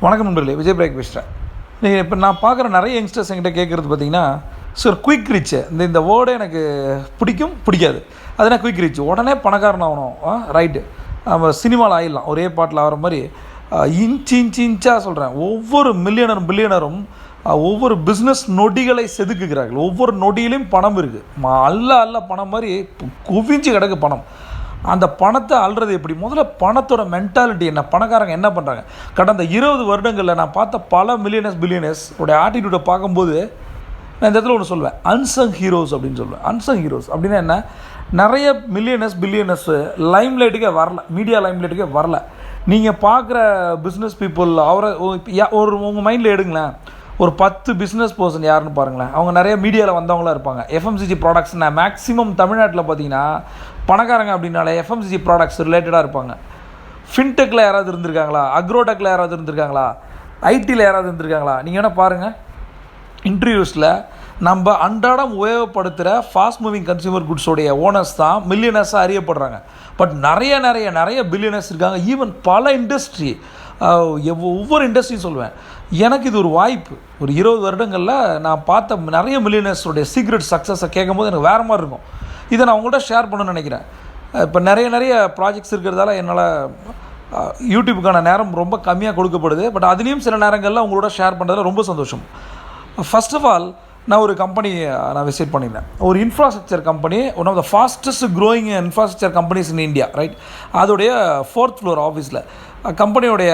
வணக்கம் நண்பர்களே, விஜய் பிரயாக் பேசுகிறேன். நீங்கள் இப்போ நான் பார்க்குற நிறைய யங்ஸ்டர்ஸ் என்கிட்ட கேட்குறது பார்த்தீங்கன்னா, சார் குயிக் ரீச்சு இந்த வேர்டே எனக்கு பிடிக்காது. அது என்ன குயிக் ரீச், உடனே பணக்காரன் ஆகணும், ரைட்டு, நம்ம சினிமாவில் ஆகிடலாம், ஒரே பாட்டில் ஆகிற மாதிரி இன்ச்சாக சொல்கிறேன். ஒவ்வொரு பில்லியனரும் ஒவ்வொரு பிஸ்னஸ் நொடிகளை செதுக்குகிறார்கள். ஒவ்வொரு நொடியிலையும் பணம் இருக்குது, அல்ல பணம் மாதிரி குவிஞ்சு கிடக்கு பணம். அந்த பணத்தை அள்ளுறது எப்படி? முதல்ல பணத்தோட மென்டாலிட்டி என்ன, பணக்காரங்க என்ன பண்ணுறாங்க? கடந்த 20 வருடங்களில் நான் பார்த்த பல பில்லியனர்ஸ் உடைய ஆட்டிடியூடை பார்க்கும்போது நான் இந்த இடத்துல ஒன்று சொல்லுவேன், அன்சங் ஹீரோஸ் அப்படின்னு சொல்லுவேன். அன்சங் ஹீரோஸ் அப்படின்னா என்ன? நிறைய பில்லியனர்ஸ் லைம் லைட்டுக்கே வரல, மீடியா லைம் லைட்டுக்கே வரல. நீங்கள் பார்க்குற பிஸ்னஸ் பீப்புள் ஒரு உங்கள் மைண்டில் எடுங்களேன், ஒரு 10 பிஸ்னஸ் பர்சன் யாருன்னு பாருங்களேன். அவங்க நிறைய மீடியாவில் வந்தவங்களாம் இருப்பாங்க. எஃப்எம்சிஜி ப்ராடக்ட்ஸ்னா மேக்ஸிமம் தமிழ்நாட்டில் பார்த்தீங்கன்னா பணக்காரங்க அப்படின்னாலே எஃப்எம்சிஜி ப்ராடக்ட்ஸ் ரிலேட்டடாக இருப்பாங்க. ஃபின்டெக்கில் யாராவது இருந்திருக்காங்களா, அக்ரோடெக்கில் யாராவது இருந்திருக்காங்களா, ஐடியில் யாராவது இருந்திருக்காங்களா? நீங்கள் வேணால் பாருங்கள், இன்டர்வியூஸில் நம்ம அன்றாடம் உபயோகப்படுத்துகிற ஃபாஸ்ட் மூவிங் கன்சியூமர் குட்ஸோடைய ஓனர்ஸ் தான் மில்லியனர்ஸாக அறியப்படுறாங்க. பட் நிறைய பில்லியனர்ஸ் இருக்காங்க. ஈவன் பல இண்டஸ்ட்ரி, ஒவ்வொரு இண்டஸ்ட்ரியும் சொல்லுவேன். எனக்கு இது ஒரு வாய்ப்பு. ஒரு 20 வருடங்களில் நான் பார்த்த நிறைய மில்லியனர்ஸோடைய சீக்ரெட் சக்ஸஸை கேட்கும் போது எனக்கு வேறு மாதிரி இருக்கும். இதை நான் உங்கள்கிட்ட ஷேர் பண்ணணும்னு நினைக்கிறேன். இப்போ நிறைய ப்ராஜெக்ட்ஸ் இருக்கிறதால என்னால் யூடியூப்புக்கான நேரம் ரொம்ப கம்மியாக கொடுக்கப்படுது. பட் அதுலேயும் சில நேரங்களில் உங்களோட ஷேர் பண்ணுறதுல ரொம்ப சந்தோஷம். ஃபர்ஸ்ட் ஆஃப் ஆல், நான் ஒரு கம்பெனி விசிட் பண்ணியிருந்தேன். ஒரு infrastructure company, one of the fastest growing infrastructure companies in India, right. அதோடைய 4th floor ஆஃபீஸில் கம்பெனியோடைய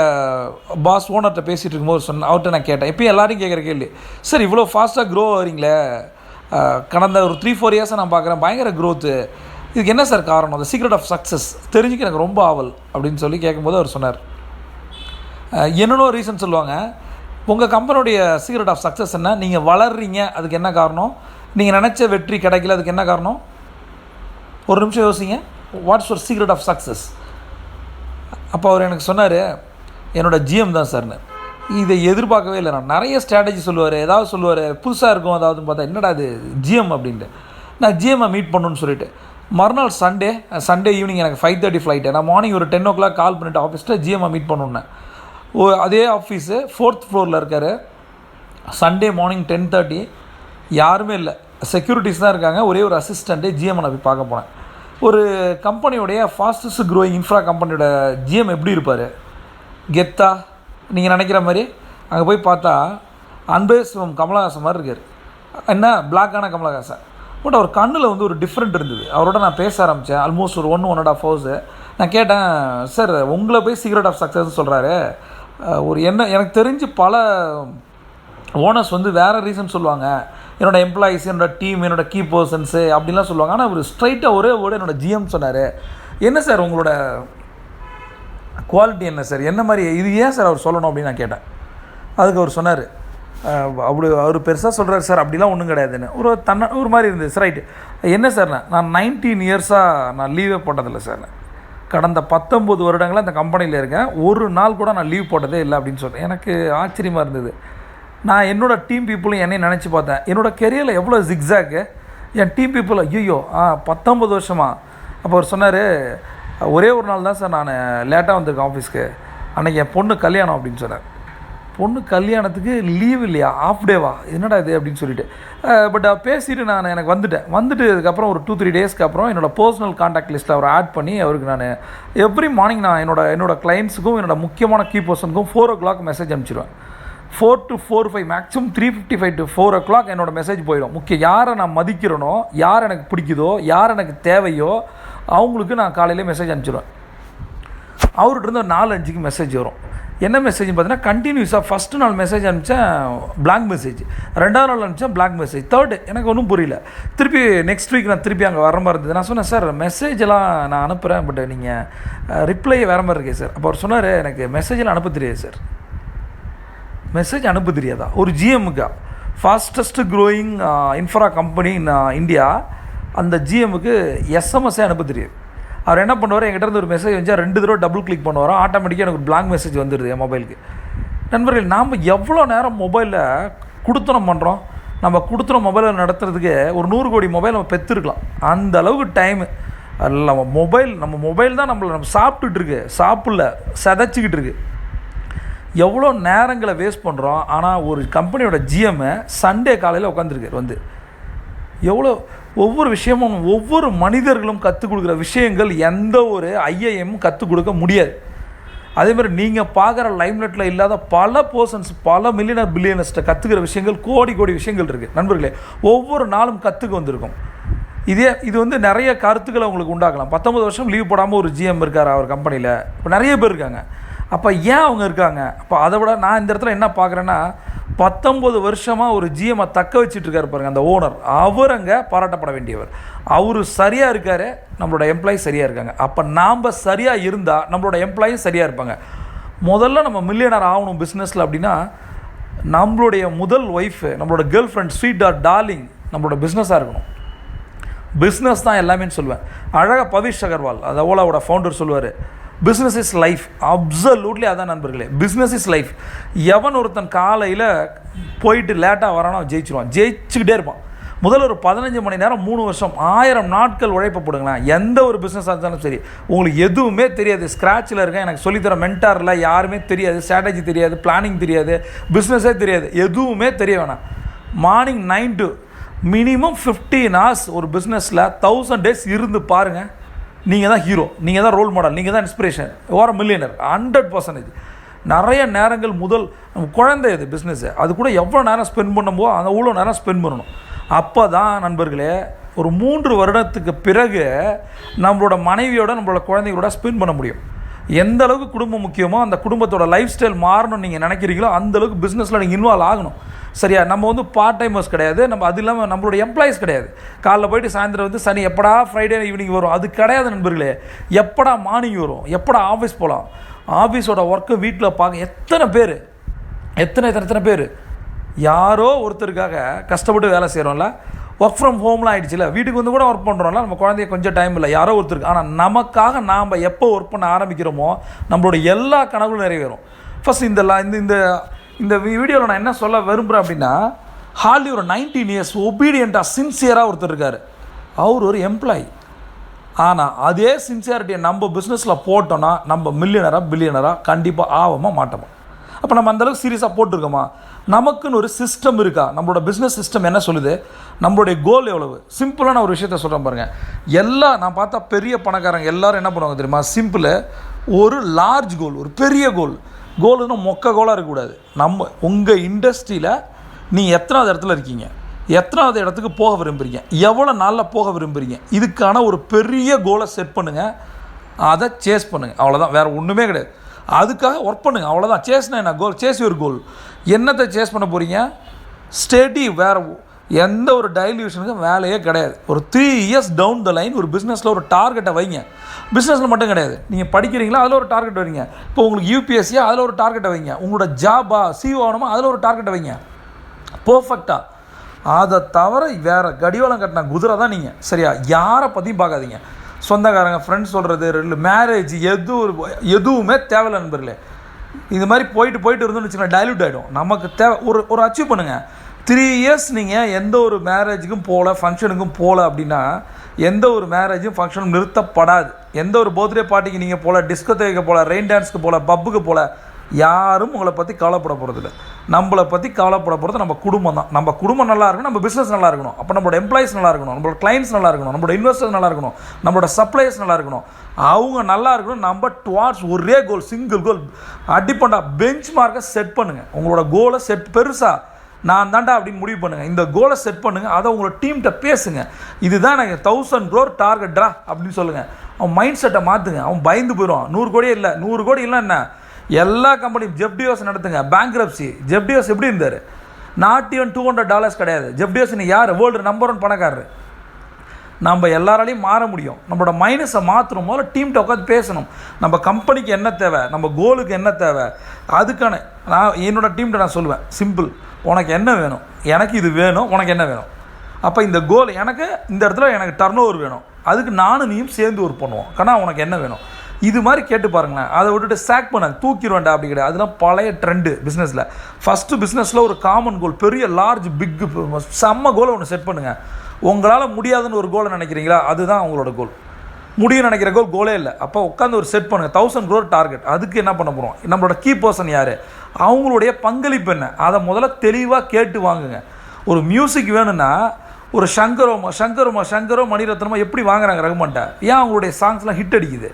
பாஸ் ஓனர்கிட்ட பேசிகிட்டு இருக்கும்போது அவர்கிட்ட நான் கேட்டேன், எப்பயும் எல்லாரையும் கேட்குற கேள்வி, சார் இவ்வளோ ஃபாஸ்ட்டாக க்ரோ ஆகிறீங்களே, கடந்த ஒரு 3-4 இயர்ஸாக நான் பார்க்குறேன் பயங்கர க்ரோத்து, இதுக்கு என்ன சார் காரணம், அந்த சீக்ரெட் ஆஃப் சக்ஸஸ் தெரிஞ்சுக்க எனக்கு ரொம்ப ஆவல் அப்படின்னு சொல்லி கேட்கும்போது அவர் சொன்னார், என்னென்னோ ரீசன் சொல்லுவாங்க. உங்கள் கம்பெனியோடைய சீக்ரெட் ஆஃப் சக்ஸஸ் என்ன? நீங்கள் வளர்றீங்க, அதுக்கு என்ன காரணம்? நீங்கள் நினச்ச வெற்றி கிடைக்கல, அதுக்கு என்ன காரணம்? ஒரு நிமிஷம் யோசிங்க, what's your secret of success? அப்போ அவர் எனக்கு சொன்னார், என்னோடய ஜிஎம் தான் சார்னு. இதை எதிர்பார்க்கவே இல்லை. நான் நிறைய ஸ்ட்ராட்டஜி சொல்லுவார், ஏதாவது சொல்லுவார், புதுசாக இருக்கும் அதாவதுன்னு பார்த்தா என்னடா அது ஜிஎம் அப்படின்ட்டு. நான் ஜிஎம்மை மீட் பண்ணணுன்னு சொல்லிவிட்டு மறுநாள் சண்டே ஈவினிங் எனக்கு 5:30 ஃப்ளைட்டு. நான் மார்னிங் ஒரு 10 o'clock கால் பண்ணிவிட்டு ஆஃபீஸில் ஜிஎம்மை மீட் பண்ணுன்னேன். அதே ஆஃபீஸு 4th floor இருக்கார். சண்டே மார்னிங் 10:30, யாருமே இல்லை, செக்யூரிட்டிஸ் தான் இருக்காங்க, ஒரே ஒரு அசிஸ்டண்ட்டு. ஜிஎம்மை நான் போய் பார்க்க போனேன். ஒரு கம்பெனியோடைய ஃபாஸ்டஸ்ட் க்ரோயிங் இன்ஃப்ரா கம்பெனியோட ஜிஎம் எப்படி இருப்பார்? கெத்தா நீங்கள் நினைக்கிற மாதிரி. அங்கே போய் பார்த்தா அன்பே சிவம் கமலஹாசன் மாதிரி இருக்கார். என்ன பிளாக்கான கமலஹாசன். பட் அவர் கண்ணில் ஒரு டிஃப்ரெண்ட் இருந்தது. அவரோட நான் பேச ஆரம்பித்தேன். ஆல்மோஸ்ட் ஒரு 1.5 hours. நான் கேட்டேன், சார் உங்களை போய் சீக்ரெட் ஆஃப் சக்ஸஸ் சொல்கிறாரு, எனக்கு தெரிஞ்சு பல ஓனர்ஸ் வேறு ரீசன் சொல்லுவாங்க, என்னோடய எம்ப்ளாயீஸ், என்னோடய டீம், என்னோடய கீ பர்சன்ஸு அப்படின்லாம் சொல்லுவாங்க. ஆனால் அவர் ஸ்ட்ரைட்டாக ஒரே வேர்டு என்னோடய ஜிஎம் சொன்னார். என்ன சார் உங்களோட குவாலிட்டி என்ன சார், என்ன மாதிரி, இது ஏன் சார் அவர் சொல்லணும் அப்படின்னு நான் கேட்டேன். அதுக்கு அவர் சொன்னார், அவர் பெருசாக சொல்கிறார் சார், அப்படிலாம் ஒன்றும் கிடையாதுன்னு. ஒரு மாதிரி இருந்தது. சார் ரைட்டு, என்ன சார், நான் 19 இயர்ஸாக நான் லீவே போட்டதில்லை சார். கடந்த 19 வருடங்களாக இந்த கம்பெனியில் இருக்கேன், ஒரு நாள் கூட நான் லீவ் போட்டதே இல்லை அப்படின்னு சொன்னேன். எனக்கு ஆச்சரியமாக இருந்தது. நான் என்னோடய டீம் பீப்புளும் என்னையும் நினச்சி பார்த்தேன், என்னோடய கெரியரில் எவ்வளோ ஜிக்ஸாக்கு, என் டீம் பீப்புள் ஐயோ 19 வருஷமா. அப்போ அவர் சொன்னார், ஒரே ஒரு நாள் தான் சார் நான் லேட்டாக வந்திருக்கேன் ஆஃபீஸ்க்கு, அன்றைக்கி என் பொண்ணு கல்யாணம் அப்படின்னு சொன்னார். பொண்ணு கல்யாணத்துக்கு லீவ் இல்லையா, ஆஃப் டேவா, என்னடா இது அப்படின்னு சொல்லிட்டு பட் பேசிவிட்டு எனக்கு வந்துட்டு அதுக்கப்புறம் ஒரு 2-3 டேஸ்க்கு அப்புறம் என்னோடய பர்சனல் கான்டாக்ட் லிஸ்ட்டில் அவரை ஆட் பண்ணி அவருக்கு நான் எவ்ரி மார்னிங் நான் என்னோடய கிளைண்ட்ஸுக்கும் என்னோடய முக்கியமான கீ பர்சனுக்கும் 4 o'clock மெசேஜ் அனுப்பிச்சிடுவேன். 4 to 4:05 மேக்ஸிமம் 3:55 to 4 o'clock என்னோடய மெசேஜ் போயிடும். யாரை நான் மதிக்கிறனோ, யார் எனக்கு பிடிக்குதோ, யார் எனக்கு தேவையோ அவங்களுக்கு நான் காலையிலே மெசேஜ் அனுப்பிச்சிடுவேன். அவர்கிட்ட 4-5க்கு மெசேஜ் வரும். என்ன மெசேஜ்னு பார்த்தீங்கன்னா, கண்டினியூஸாக ஃபஸ்ட்டு நாள் மெசேஜ் அனுப்பிச்சேன் பிளாக் மெசேஜ், 2வது நாள் அனுப்பிச்சேன் பிளாக் மெசேஜ், 3rd எனக்கு ஒன்றும் புரியல. திருப்பி நெக்ஸ்ட் வீக் நான் திருப்பி அங்கே வர மாதிரி இருந்தது. நான் சொன்னேன், சார் மெசேஜெல்லாம் நான் அனுப்புகிறேன், பட் நீங்கள் ரிப்ளை வேறு மாதிரி இருக்கே சார். அப்போ அவர் சொன்னார், எனக்கு மெசேஜெல்லாம் அனுப்ப தெரியாது சார். மெசேஜ் அனுப்ப தெரியாதா ஒரு ஜிஎம்முக்கா? Fastest growing infra company in India, அந்த ஜிஎம்முக்கு எஸ்எம்எஸ்ஸே அனுப்ப தெரியாது. அவர் என்ன பண்ணுவார், என்கிட்ட இருந்து ஒரு மெசேஜ் வந்துச்சா 2 தடவை டபுள் கிளிக் பண்ணுவார், ஆட்டோமேட்டிக்காக எனக்கு ஒரு பிளாங்க் மெசேஜ் வந்துடுது என் மொபைலுக்கு. நண்பர்கள், நாம் எவ்வளோ நேரம் மொபைலில் கொடுத்தனம் பண்ணுறோம். நம்ம கொடுத்துன மொபைலை நடத்துறதுக்கு ஒரு 100 கோடி மொபைல் நம்ம பெற்றுருக்கலாம். அந்த அளவுக்கு டைமு நம்ம மொபைல் தான் நம்ம சாப்பிட்டுட்டு இருக்கு, சாப்பிடல, சதைச்சிக்கிட்டு இருக்கு. எவ்வளோ நேரங்களை வேஸ்ட் பண்ணுறோம். ஆனால் ஒரு கம்பெனியோட ஜிஎம்மை சண்டே காலையில் உட்காந்துருக்கார் வந்து எவ்வளோ ஒவ்வொரு விஷயமும் ஒவ்வொரு மனிதர்களும் கற்றுக் கொடுக்குற விஷயங்கள் எந்த ஒரு ஐஏஎம்மும் கற்றுக் கொடுக்க முடியாது. அதேமாதிரி நீங்கள் பார்க்குற லைம்லைட்டில் இல்லாத பல பர்சன்ஸ், பல மில்லியனர் பில்லியனர்ஸ்ட்டை கற்றுக்கிற விஷயங்கள் கோடி கோடி விஷயங்கள் இருக்குது நண்பர்களே. ஒவ்வொரு நாளும் கற்றுக்க வந்திருக்கும். இது வந்து நிறைய கருத்துக்களை உங்களுக்கு உண்டாக்கலாம். 19 வருஷம் லீவ் போடாமல் ஒரு ஜிஎம் இருக்கார் அவர் கம்பெனியில். இப்போ நிறைய பேர் இருக்காங்க. அப்போ ஏன் அவங்க இருக்காங்க? அப்போ அதை விட நான் இந்த இடத்துல என்ன பார்க்குறேன்னா, 19 வருஷமாக ஒரு ஜிஎம்மை தக்க வச்சுட்ருக்காரு பாருங்கள் அந்த ஓனர். அவர் அங்கே பாராட்டப்பட வேண்டியவர். அவர் சரியாக இருக்கார், நம்மளோட எம்ப்ளாயி சரியாக இருக்காங்க. அப்போ நாம் சரியாக இருந்தால் நம்மளோட எம்ப்ளாயும் சரியாக இருப்பாங்க. முதல்ல நம்ம மில்லியனர் ஆகணும் பிஸ்னஸில் அப்படின்னா, நம்மளுடைய முதல் ஒய்ஃபு, நம்மளோட girl friend, sweet or darling நம்மளோட பிஸ்னஸாக இருக்கணும். பிஸ்னஸ் தான் எல்லாமே சொல்லுவேன். அழகாக பவிஷ் அகர்வால், அந்த ஓலாவோட ஃபவுண்டர் சொல்லுவார், பிஸ்னஸ் இஸ் லைஃப். அப்சல்யூட்லி அதான் நண்பர்களே, பிஸ்னஸ் இஸ் லைஃப். எவன் ஒருத்தன் காலையில் போயிட்டு லேட்டாக வரானோ ஜெயிச்சிருவான், ஜெயிச்சுக்கிட்டே இருப்பான். முதல்ல ஒரு 15 மணி நேரம் 3 வருஷம் 1000 நாட்கள் உழைப்ப போடுங்களேன். எந்த ஒரு பிஸ்னஸாக இருந்தாலும் சரி, உங்களுக்கு எதுவுமே தெரியாது, ஸ்க்ராட்சில் இருக்கேன், எனக்கு சொல்லித்தர மென்டாரில் யாருமே தெரியாது, ஸ்ட்ராட்டஜி தெரியாது, பிளானிங் தெரியாது, பிஸ்னஸே தெரியாது, எதுவுமே தெரிய வேணாம். மார்னிங் 9 to மினிமம் 15 hours ஒரு பிஸ்னஸில் 1000 days இருந்து பாருங்கள். நீங்கள் தான் ஹீரோ, நீங்கள் தான் ரோல் மாடல், நீங்கள் தான் இன்ஸ்பிரேஷன், ஓர மில்லியனர் 100%. நிறைய நேரங்கள் முதல் நம்ம குழந்தை இது பிஸ்னஸ்ஸு, அது கூட எவ்வளோ நேரம் ஸ்பெண்ட் பண்ணும்போது அந்த அவ்வளோ நேரம் ஸ்பெண்ட் பண்ணணும். அப்போ தான் நண்பர்களே ஒரு 3 வருடத்துக்கு பிறகு நம்மளோட மனைவியோட நம்மளோட குழந்தைகளோட ஸ்பெண்ட் பண்ண முடியும். எந்த அளவுக்கு குடும்பம் முக்கியமோ, அந்த குடும்பத்தோட லைஃப் ஸ்டைல் மாறணும்னு நீங்கள் நினைக்கிறீங்களோ அந்தளவுக்கு பிஸ்னஸில் நீங்கள் இன்வால்வ் ஆகணும். சரியா? நம்ம வந்து பார்ட் டைமர்ஸ் கிடையாது, நம்ம அது இல்லாமல் நம்மளோட எம்ப்ளாயிஸ் கிடையாது. காலைல போய்ட்டு சாயந்தரம் வந்து சனி எப்படா ஃப்ரைடே ஈவினிங் வரும் அது கிடையாது நண்பர்களே. எப்படா மார்னிங் வரும், எப்படா ஆஃபீஸ் போகலாம், ஆஃபீஸோட ஒர்க்கு வீட்டில் பார்க்க எத்தனை பேர் யாரோ ஒருத்தருக்காக கஷ்டப்பட்டு வேலை செய்கிறோம்ல. ஒர்க் ஃப்ரம் ஹோம்லாம் ஆகிடுச்சுல, வீட்டுக்கு வந்து கூட ஒர்க் பண்ணுறோம்ல, நம்ம குழந்தைய கொஞ்சம் டைம் இல்லை, யாரோ ஒருத்தருக்கு. ஆனால் நமக்காக நாம் எப்போ ஒர்க் பண்ண ஆரம்பிக்கிறோமோ நம்மளோட எல்லா கனவுகளும் நிறைவேறும். ஃபஸ்ட் இந்த வீடியோவில் நான் என்ன சொல்ல விரும்புகிறேன் அப்படின்னா, ஹார்ட்லி ஒரு 19 years ஒபீடியண்ட்டாக சின்சியராக ஒருத்தர் இருக்கார். அவர் ஒரு எம்ப்ளாயி. ஆனால் அதே சின்சியாரிட்டியை நம்ம பிஸ்னஸில் போட்டோன்னா நம்ம பில்லியனராக கண்டிப்பாக ஆகாமல் மாட்டோமா? அப்போ நம்ம அந்தளவுக்கு சீரியஸாக போட்டிருக்கோமா? நமக்குன்னு ஒரு சிஸ்டம் இருக்கா? நம்மளோட பிஸ்னஸ் சிஸ்டம் என்ன சொல்லுது? நம்மளுடைய கோல் எவ்வளவு? சிம்பிளான ஒரு விஷயத்த சொல்கிறேன் பாருங்கள். நான் பார்த்தா பெரிய பணக்காரங்க எல்லோரும் என்ன பண்ணுவாங்க தெரியுமா? சிம்பிள், ஒரு லார்ஜ் கோல், ஒரு பெரிய கோல்னு மொக்க கோலாக இருக்கக்கூடாது. உங்கள் இண்டஸ்ட்ரியில் நீங்கள் எத்தனாவது இடத்துல இருக்கீங்க, எத்தனாவது இடத்துக்கு போக விரும்புகிறீங்க, எவ்வளோ நாளில் போக விரும்புகிறீங்க, இதுக்கான ஒரு பெரிய கோலை செட் பண்ணுங்கள், அதை சேஸ் பண்ணுங்கள். அவ்வளோதான், வேறு ஒன்றுமே கிடையாது. அதுக்காக ஒர்க் பண்ணுங்கள், அவ்வளோதான். சேஸ்னா என்ன? கோல். Chase your goal. என்னத்தை சேஸ் பண்ண போகிறீங்க? ஸ்டெடி. வேறு எந்த ஒரு டைல்யூஷனுக்கும் வேலையே கிடையாது. ஒரு 3 years டவுன் த லைன் ஒரு பிஸ்னஸில் ஒரு டார்கெட்டை வைங்க. பிஸ்னஸில் மட்டும் கிடையாது, நீங்கள் படிக்கிறீங்களா அதில் ஒரு டார்கெட் வைங்க. இப்போ உங்களுக்கு யூபிஎஸ்சியா அதில் ஒரு டார்கெட்டை வைங்க. உங்களோட ஜாபா சிஓ ஆகணுமா அதில் ஒரு டார்கெட்டை வைங்க. பர்ஃபெக்டாக. அதை தவிர வேறு கடிவாளம் கட்டின குதிரை தான் நீங்கள். சரியா? யாரை பற்றியும் பார்க்காதீங்க. சொந்தக்காரங்க, ஃப்ரெண்ட்ஸ் சொல்கிறது, மேரேஜ் எதுவுமே தேவையில்லை நண்பர்களே. இது மாதிரி போயிட்டு இருந்தோம்னு வச்சுக்கோங்க, டைல்யூட் ஆகிடும். நமக்கு தேவை ஒரு அச்சீவ் பண்ணுங்கள். 3 years நீங்கள் எந்த ஒரு மேரேஜுக்கும் போகல, ஃபங்க்ஷனுக்கும் போகல அப்படின்னா எந்த ஒரு மேரேஜும் ஃபங்க்ஷனும் நிறுத்தப்படாது. எந்த ஒரு பர்த்டே பார்ட்டிக்கு நீங்கள் போகல, டிஸ்கோதேக்கு போகல, ரெயின் டான்ஸுக்கு போகல, பப்புக்கு போகல, யாரும் உங்களை பற்றி கவலைப்பட போகிறதில்ல. நம்மளை பற்றி கவலைப்பட போகிறது நம்ம குடும்பம் தான். நம்ம குடும்பம் நல்லா இருக்கணும், நம்ம பிஸ்னஸ் நல்லா இருக்கணும். அப்போ நம்மளோட எம்ப்ளாயிஸ் நல்லா இருக்கணும், நம்மளோட கிளைண்ட்ஸ் நல்லா இருக்கணும், நம்மளோட இன்வெஸ்டர்ஸ் நல்லா இருக்கணும், நம்மளோட சப்ளையர்ஸ் நல்லா இருக்கணும். அவங்க நல்லா இருக்கணும். நம்ம டுவார்ட்ஸ் ஒரே கோல், சிங்கிள் கோல் அடிப்பண்டா பெஞ்ச் மார்க்கை செட் பண்ணுங்கள். உங்களோட கோலை செட் பெருசாக நான் தாண்டா அப்படின்னு முடிவு பண்ணுங்கள். இந்த கோலை செட் பண்ணுங்கள். அதை உங்களோட டீம்கிட்ட பேசுங்க. இதுதான் எனக்கு 1000 crore டார்கெட்ரா அப்படின்னு சொல்லுங்கள். அவன் மைண்ட் செட்டை மாற்றுங்க. அவன் பயந்து போயிடுவான். 100 கோடி இல்லை, 100 கோடி இல்லை என்ன, எல்லா கம்பெனியும் ஜெப்டியோஸ் நடத்துங்க. பேங்க்ரப்சி. ஜெப்டியோஸ் எப்படி இருந்தார்? நாட் ஈவன் $200 கிடையாது. ஜெப்டியோஸ் இன்னைக்கு யார்? வேர்ல்டு நம்பர் 1 பணக்காரர். நம்ம எல்லாராலையும் மாற முடியும். நம்மளோட மைனஸை மாற்றணும். முதல்ல டீம்கிட்ட உட்காந்து பேசணும். நம்ம கம்பெனிக்கு என்ன தேவை, நம்ம கோலுக்கு என்ன தேவை, அதுக்கான நான் என்னோடய டீம்கிட்ட நான் சொல்லுவேன், சிம்பிள், உனக்கு என்ன வேணும், எனக்கு இது வேணும், உனக்கு என்ன வேணும். அப்போ இந்த கோல், எனக்கு இந்த இடத்துல எனக்கு டர்ன் ஓவர் வேணும், அதுக்கு நானும் நீயும் சேர்ந்து ஒர்க் பண்ணுவோம். கண்ணா உனக்கு என்ன வேணும், இது மாதிரி கேட்டு பாருங்களேன். அதை விட்டுட்டு சாக் பண்ண தூக்கிடுவேண்டா அப்படி கிடையாது. அதெல்லாம் பழைய ட்ரெண்டு பிஸ்னஸில். ஃபஸ்ட்டு பிஸ்னஸில் ஒரு காமன் கோல், பெரிய லார்ஜ் பிக்கு செம்ம கோலை ஒன்று செட் பண்ணுங்கள். உங்களால் முடியாதுன்னு ஒரு கோலை நினைக்கிறீங்களா, அதுதான் உங்களோட கோல். முடியும் நினைக்கிற கோலே இல்லை. அப்போ உட்காந்து ஒரு செட் பண்ணுங்கள். 1000 crore டார்கெட். அதுக்கு என்ன பண்ண போகிறோம்? நம்மளோட கீ பர்சன் யார்? அவங்களுடைய பங்களிப்பு என்ன, அதை முதல்ல தெளிவாக கேட்டு வாங்குங்க. ஒரு மியூசிக் வேணும்னா ஒரு சங்கரோ மணிரத்னமோ எப்படி வாங்குறாங்க ரகுமான்ட்ட? ஏன் அவங்களுடைய சாங்ஸ்லாம் ஹிட் அடிக்குது?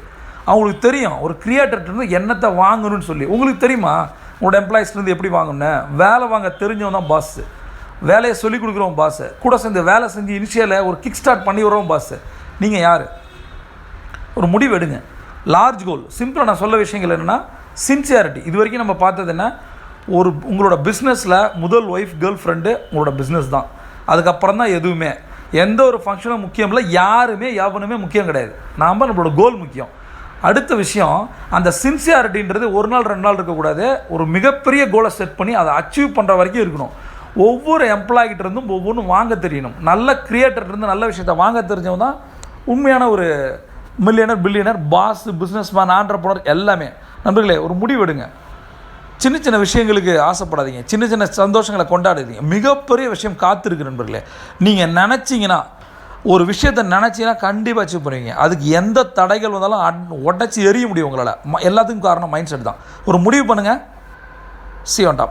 அவங்களுக்கு தெரியும் ஒரு கிரியேட்டர்லேருந்து என்னத்தை வாங்கணும்னு சொல்லி. உங்களுக்கு தெரியுமா உங்களோட எம்ப்ளாயிஸ்லேருந்து எப்படி வாங்கணுன்னு? வேலை வாங்க தெரிஞ்சவன் தான் பாஸு, வேலையை சொல்லிக் கொடுக்குறவன் பாஸு, கூட சேர்ந்து வேலை செஞ்சு இனிஷியலை ஒரு கிக் ஸ்டார்ட் பண்ணி வரவன் பாஸு. நீங்கள் யார்? ஒரு முடிவு எடுங்க. லார்ஜ் கோல். சிம்பிளாக நான் சொல்ல விஷயங்கள் என்னென்னா சின்சியாரிட்டி. இது வரைக்கும் நம்ம பார்த்தது என்ன, உங்களோட பிஸ்னஸில் முதல் ஒய்ஃப் கேர்ள் ஃப்ரெண்டு உங்களோட பிஸ்னஸ் தான். அதுக்கப்புறம் தான் எதுவுமே, எந்த ஒரு ஃபங்க்ஷனும் முக்கியம் இல்லை, யாருமே முக்கியம் கிடையாது. நம்மளோட கோல் முக்கியம். அடுத்த விஷயம், அந்த சின்சியாரிட்டின்றது ஒரு நாள் 2 நாள் இருக்கக்கூடாது. ஒரு மிகப்பெரிய கோலை செட் பண்ணி அதை அச்சீவ் பண்ணுற வரைக்கும் இருக்கணும். ஒவ்வொரு எம்ப்ளாய்கிட்ட இருந்தும் ஒவ்வொன்றும் வாங்க தெரியணும். நல்ல கிரியேட்டர்லேருந்து நல்ல விஷயத்தை வாங்க தெரிஞ்சவங்க தான் உண்மையான ஒரு millionaire, billionaire, boss, businessman, entrepreneur எல்லாமே. நண்பர்களே, ஒரு முடிவெடுங்க. சின்ன சின்ன விஷயங்களுக்கு ஆசைப்படாதீங்க, சின்ன சின்ன சந்தோஷங்களை கொண்டாடுறீங்க. மிகப்பெரிய விஷயம் காத்திருக்கு நண்பர்களே. நீங்கள் நினச்சிங்கன்னா, ஒரு விஷயத்தை நினச்சிங்கன்னா கண்டிப்பாக அச்சீவ் பண்ணுவீங்க. அதுக்கு எந்த தடைகள் வந்தாலும் உடச்சி எறிய முடியும் உங்களால். எல்லாத்துக்கும் காரணம் மைண்ட் செட் தான். ஒரு முடிவு பண்ணுங்கள். See you on top.